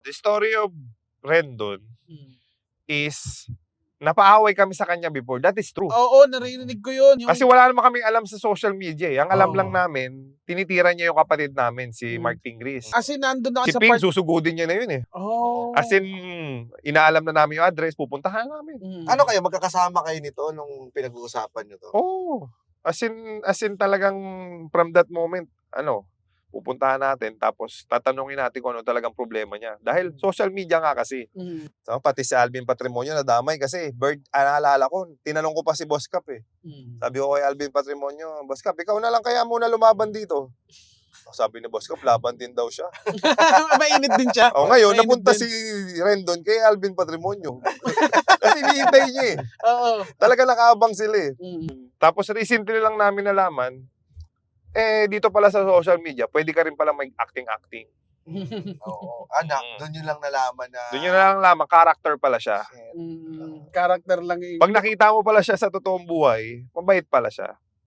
The story of Rendon Hmm. is napaaway kami sa kanya before. That is true. Oo, narinig ko yun. Kasi wala naman kaming alam sa social media, eh. Ang alam lang Oo. namin, tinitira niya yung kapatid namin, si Mark Tingris. As in, nandun na Si sa Ping, part. susugudin niya na yun, eh. Oh. As in, inaalam na namin yung address, pupuntahan namin. Ano kayo, magkakasama kayo nito nung pinag-uusapan nyo to? Oo. As in talagang from that moment, pupuntahan natin tapos tatanungin natin kung ano talagang problema niya. Dahil social media nga kasi. So, pati si Alvin Patrimonio nadamay kasi naalala ko, tinanong ko pa si Boss Cap, eh. Sabi ko kay Alvin Patrimonio, Boss Cap, ikaw na lang kaya muna lumaban dito. Sabi ni Boss Cap, laban din daw siya. Mainit din siya. Ngayon, Mainit napunta din. si Rendon kay Alvin Patrimonio. Kasi hinihintay niya, eh. Oo. Talaga nakaabang sila, eh. Tapos recently lang namin nalaman, dito pala sa social media, pwede ka rin pala mag-acting. Oo. Doon yun lang nalaman na... Doon yun na lang nalaman, character pala siya. Character lang yung... Pag nakita mo pala siya sa totoong buhay, mabait pala siya.